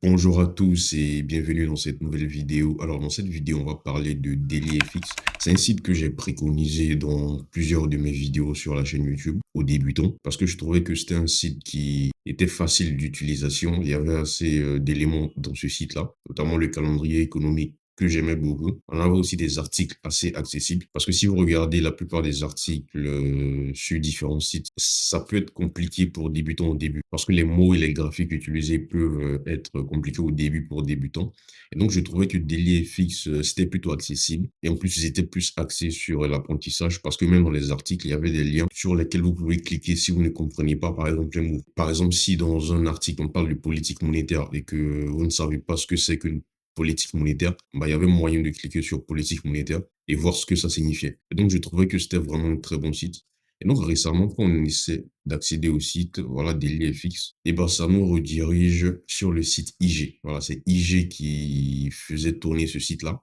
Bonjour à tous et bienvenue dans cette nouvelle vidéo. Alors dans cette vidéo, on va parler de DailyFX. C'est un site que j'ai préconisé dans plusieurs de mes vidéos sur la chaîne YouTube aux débutants parce que je trouvais que c'était un site qui était facile d'utilisation. Il y avait assez d'éléments dans ce site-là, notamment le calendrier économique que j'aimais beaucoup. On avait aussi des articles assez accessibles parce que si vous regardez la plupart des articles sur différents sites, ça peut être compliqué pour débutants au début parce que les mots et les graphiques utilisés peuvent être compliqués au début pour débutants. Et donc, je trouvais que DailyFX, c'était plutôt accessible. Et en plus, ils étaient plus axés sur l'apprentissage parce que même dans les articles, il y avait des liens sur lesquels vous pouvez cliquer si vous ne comprenez pas, par exemple, les mots. Par exemple, si dans un article, on parle de politique monétaire et que vous ne savez pas ce que c'est qu'une politique monétaire, bah, il y avait moyen de cliquer sur politique monétaire et voir ce que ça signifiait. Et donc, je trouvais que c'était vraiment un très bon site. Et donc, récemment, quand on essaie d'accéder au site, voilà, DailyFX, et ben, ça nous redirige sur le site IG. Voilà, c'est IG qui faisait tourner ce site-là.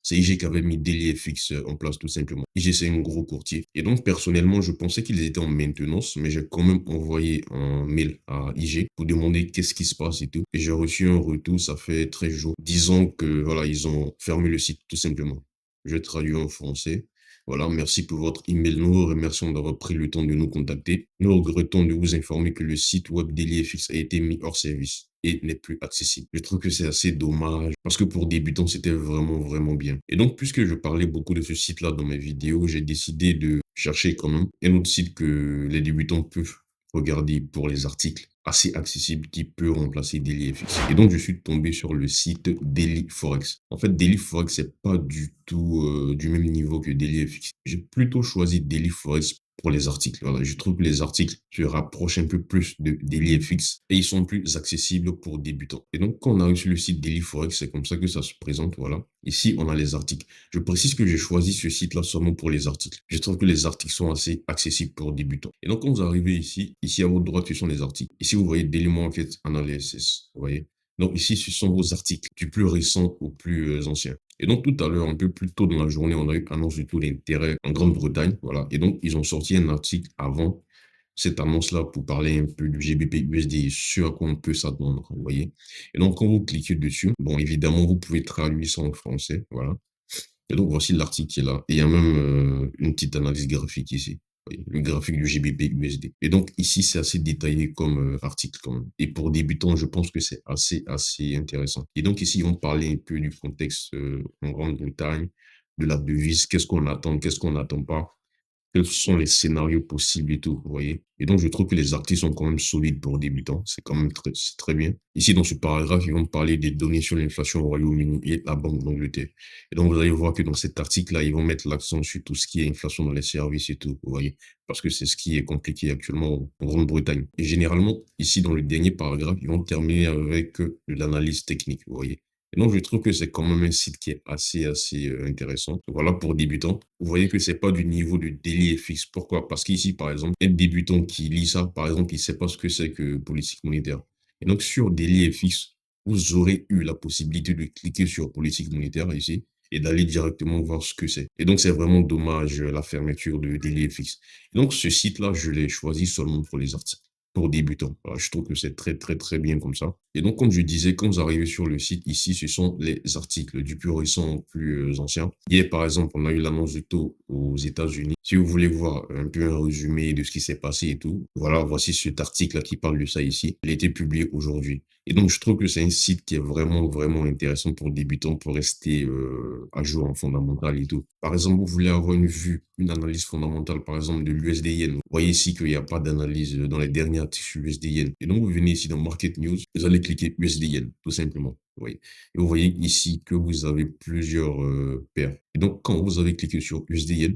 C'est IG qui avait mis DailyFX en place tout simplement. IG, c'est un gros courtier. Et donc, personnellement, je pensais qu'ils étaient en maintenance, mais j'ai quand même envoyé un mail à IG pour demander qu'est-ce qui se passe et tout. Et j'ai reçu un retour, ça fait 13 jours, disant que, voilà, ils ont fermé le site tout simplement. Je traduis en français. Voilà, merci pour votre email. Nous vous remercions d'avoir pris le temps de nous contacter. Nous regrettons de vous informer que le site web DailyFX a été mis hors service et n'est plus accessible. Je trouve que c'est assez dommage parce que pour débutants, c'était vraiment bien. Et donc, puisque je parlais beaucoup de ce site-là dans mes vidéos, j'ai décidé de chercher quand même un autre site que les débutants peuvent regarder pour les articles assez accessible qui peut remplacer DailyFX. Et donc, je suis tombé sur le site Daily Forex. En fait, Daily Forex, c'est pas du tout du même niveau que DailyFX. J'ai plutôt choisi Daily Forex pour les articles. Voilà, je trouve que les articles se rapprochent un peu plus de DailyFX et ils sont plus accessibles pour débutants. Et donc, quand on arrive sur le site Daily Forex, c'est comme ça que ça se présente. Voilà. Ici, on a les articles. Je précise que j'ai choisi ce site-là seulement pour les articles. Je trouve que les articles sont assez accessibles pour débutants. Et donc, quand vous arrivez ici à votre droite, ce sont les articles. Ici, vous voyez Daily Market Analysis. Vous voyez. Donc, ici, ce sont vos articles du plus récent au plus ancien. Et donc, tout à l'heure, un peu plus tôt dans la journée, on a eu annonce du taux d'intérêt en Grande-Bretagne. Voilà. Et donc, ils ont sorti un article avant cette annonce-là pour parler un peu du GBP USD et ce à quoi on peut s'attendre, vous voyez. Et donc, quand vous cliquez dessus, bon, évidemment, vous pouvez traduire ça en français, voilà. Et donc, voici l'article qui est là. Et il y a même une petite analyse graphique ici. Vous voyez, le graphique du GBP USD. Et donc, ici, c'est assez détaillé comme article quand même. Et pour débutants, je pense que c'est assez intéressant. Et donc, ici, on parlait un peu du contexte en Grande-Bretagne, de la devise, qu'est-ce qu'on n'attend pas, quels sont les scénarios possibles et tout, vous voyez. Et donc, je trouve que les articles sont quand même solides pour débutants. C'est quand même c'est très bien. Ici, dans ce paragraphe, ils vont parler des données sur l'inflation au Royaume-Uni et la Banque d'Angleterre. Et donc, vous allez voir que dans cet article-là, ils vont mettre l'accent sur tout ce qui est inflation dans les services et tout, vous voyez. Parce que c'est ce qui est compliqué actuellement en Grande-Bretagne. Et généralement, ici, dans le dernier paragraphe, ils vont terminer avec l'analyse technique, vous voyez. Et donc, je trouve que c'est quand même un site qui est assez intéressant. Voilà, pour débutants. Vous voyez que c'est pas du niveau de DailyFX. Pourquoi? Parce qu'ici, par exemple, un débutant qui lit ça, par exemple, il sait pas ce que c'est que politique monétaire. Et donc, sur DailyFX, vous aurez eu la possibilité de cliquer sur politique monétaire ici et d'aller directement voir ce que c'est. Et donc, c'est vraiment dommage la fermeture de DailyFX. Et donc, ce site-là, je l'ai choisi seulement pour les articles pour débutants. Voilà, je trouve que c'est très bien comme ça. Et donc, comme je disais, quand vous arrivez sur le site, ici, ce sont les articles du plus récent au plus ancien. Hier, par exemple, on a eu l'annonce du taux aux États-Unis. Si vous voulez voir un peu un résumé de ce qui s'est passé et tout, voilà, voici cet article qui parle de ça ici. Il a été publié aujourd'hui. Et donc, je trouve que c'est un site qui est vraiment intéressant pour débutants, pour rester à jour en fondamental et tout. Par exemple, vous voulez avoir une vue, une analyse fondamentale, par exemple, de l'USD-Yen. Vous voyez ici qu'il n'y a pas d'analyse dans les derniers articles sur l'USD-Yen. Et donc, vous venez ici dans Market News, vous allez cliquer USD-Yen, tout simplement. Vous voyez. Et vous voyez ici que vous avez plusieurs paires. Et donc, quand vous avez cliqué sur USD-Yen,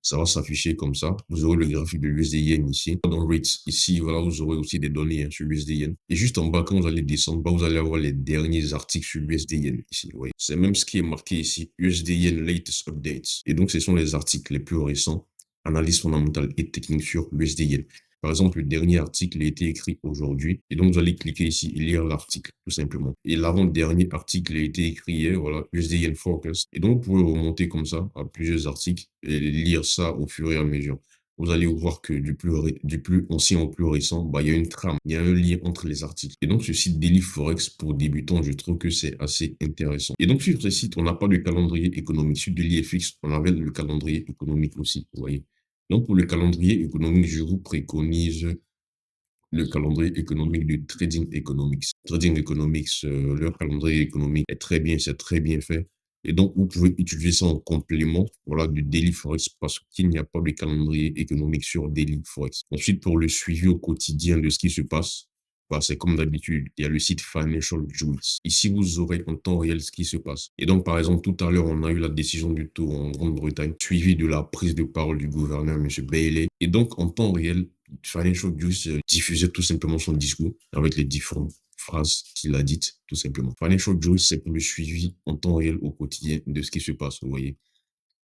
ça va s'afficher comme ça. Vous aurez le graphique de l'USD-Yen ici. Dans Rates, ici, voilà, vous aurez aussi des données sur l'USD-Yen. Et juste en bas, quand vous allez descendre, bah, vous allez avoir les derniers articles sur l'USD-Yen ici. Vous voyez. C'est même ce qui est marqué ici, USD-Yen Latest Updates. Et donc, ce sont les articles les plus récents, analyse fondamentale et technique sur l'USD-Yen. Par exemple, le dernier article a été écrit aujourd'hui. Et donc, vous allez cliquer ici et lire l'article, tout simplement. Et l'avant-dernier article a été écrit hier, voilà, USD Yen Forecast. Et donc, vous pouvez remonter comme ça à plusieurs articles et lire ça au fur et à mesure. vous allez voir que du plus ancien au plus récent, bah, il y a une trame, il y a un lien entre les articles. Et donc, ce site Daily Forex pour débutants, je trouve que c'est assez intéressant. Et donc, sur ce site, on n'a pas de calendrier économique. Sur Daily FX, on avait le calendrier économique aussi, vous voyez. Donc, pour le calendrier économique, je vous préconise le calendrier économique du Trading Economics. Trading Economics, leur calendrier économique est très bien, c'est très bien fait. Et donc, vous pouvez utiliser ça en complément, voilà, du Daily Forex parce qu'il n'y a pas de calendrier économique sur Daily Forex. Ensuite, pour le suivi au quotidien de ce qui se passe, bah, c'est comme d'habitude, il y a le site Financial Juice. Ici, vous aurez en temps réel ce qui se passe. Et donc, par exemple, tout à l'heure, on a eu la décision du taux en Grande-Bretagne, suivie de la prise de parole du gouverneur, M. Bailey. Et donc, en temps réel, Financial Juice diffusait tout simplement son discours avec les différentes phrases qu'il a dites, tout simplement. Financial Juice, c'est pour le suivi en temps réel au quotidien de ce qui se passe, vous voyez.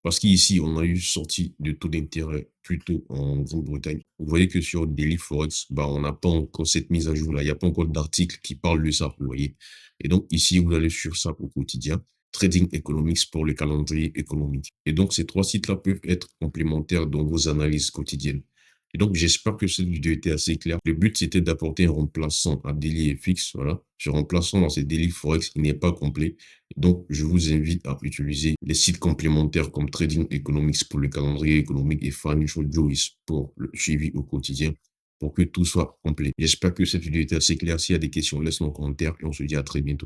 Parce qu'ici, on a eu sorti de taux d'intérêt plutôt en Grande-Bretagne. Vous voyez que sur Daily Forex, bah, on n'a pas encore cette mise à jour là. Il n'y a pas encore d'article qui parle de ça, vous voyez. Et donc, ici, vous allez sur ça au quotidien. Trading Economics pour le calendrier économique. Et donc, ces trois sites-là peuvent être complémentaires dans vos analyses quotidiennes. Et donc, j'espère que cette vidéo était assez claire. Le but, c'était d'apporter un remplaçant à Daily FX. Voilà. Ce remplaçant dans ces Daily Forex, il n'est pas complet. Donc, je vous invite à utiliser les sites complémentaires comme Trading Economics pour le calendrier économique et Financial Juice pour le suivi au quotidien pour que tout soit complet. J'espère que cette vidéo était assez claire. S'il y a des questions, laisse-moi en commentaire et on se dit à très bientôt.